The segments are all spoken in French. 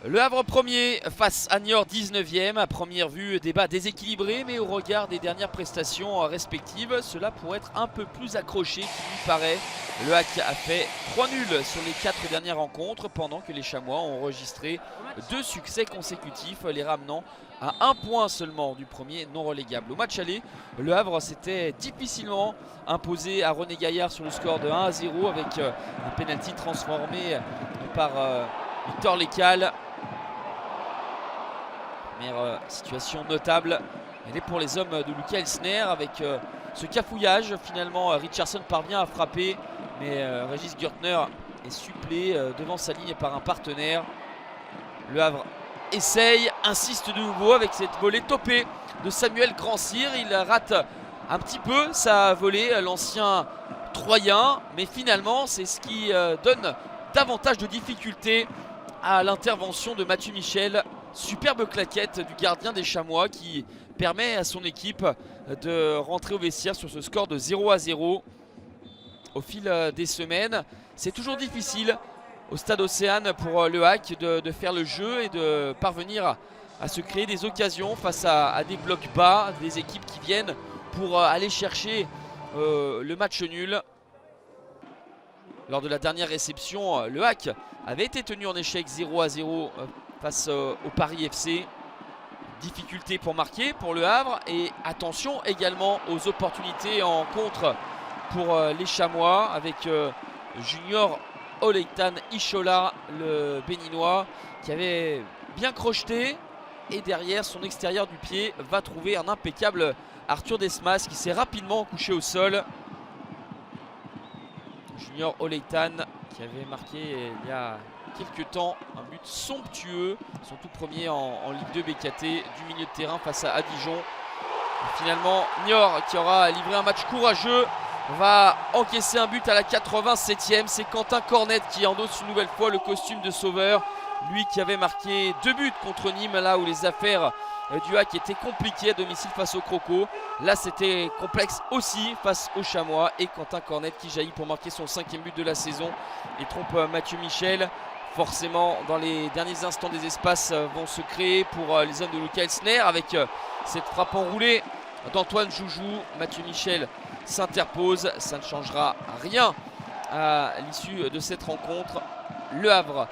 Le Havre premier face à Niort 19e. À première vue, débat déséquilibré, mais au regard des dernières prestations respectives, cela pourrait être un peu plus accroché qu'il lui paraît. Le HAC a fait 3 nuls sur les 4 dernières rencontres, pendant que les Chamois ont enregistré 2 succès consécutifs, les ramenant à 1 point seulement du premier non relégable. Au match aller, le Havre s'était difficilement imposé à René Gaillard sur le score de 1-0 avec un penalty transformé par Victor Lécal. Première situation notable, elle est pour les hommes de Lucas Elsner avec ce cafouillage. Finalement, Richardson parvient à frapper, mais Régis Gürtner est supplé devant sa ligne par un partenaire. Le Havre essaye, insiste de nouveau avec cette volée topée de Samuel Grand-Cyr. Il rate un petit peu sa volée, l'ancien Troyen, mais finalement c'est ce qui donne davantage de difficultés à l'intervention de Mathieu Michel. Superbe claquette du gardien des Chamois qui permet à son équipe de rentrer au vestiaire sur ce score de 0-0. Au fil des semaines, c'est toujours difficile au stade Océane pour le HAC de faire le jeu et de parvenir à se créer des occasions face à des blocs bas, des équipes qui viennent pour aller chercher le match nul. Lors de la dernière réception, le HAC avait été tenu en échec 0-0 face au Paris FC. Difficulté pour marquer pour le Havre et attention également aux opportunités en contre pour les Chamois avec Junior Oleitan Ishola, le béninois, qui avait bien crocheté et derrière son extérieur du pied va trouver un impeccable Arthur Desmas qui s'est rapidement couché au sol. Junior Oleitan qui avait marqué il y a quelques temps un but somptueux, son tout premier en Ligue 2 BKT du milieu de terrain face à Dijon. Et finalement Niort, qui aura livré un match courageux, va encaisser un but à la 87e. C'est Quentin Cornet qui endosse une nouvelle fois le costume de sauveur, lui qui avait marqué 2 buts contre Nîmes, là où les affaires du HAC étaient compliquées à domicile face aux Crocos. Là c'était complexe aussi face aux Chamois, et Quentin Cornet qui jaillit pour marquer son 5e but de la saison et trompe Mathieu Michel. Forcément, dans les derniers instants, des espaces vont se créer pour les hommes de Lucas Elsner avec cette frappe enroulée d'Antoine Joujou. Mathieu Michel s'interpose, ça ne changera rien à l'issue de cette rencontre. Le Havre,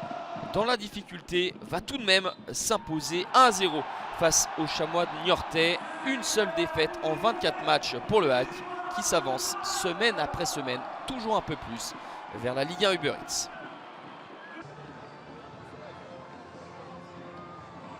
dans la difficulté, va tout de même s'imposer 1-0 face aux Chamois de Niortais. Une seule défaite en 24 matchs pour le HAC qui s'avance semaine après semaine, toujours un peu plus vers la Ligue 1 Uber Eats.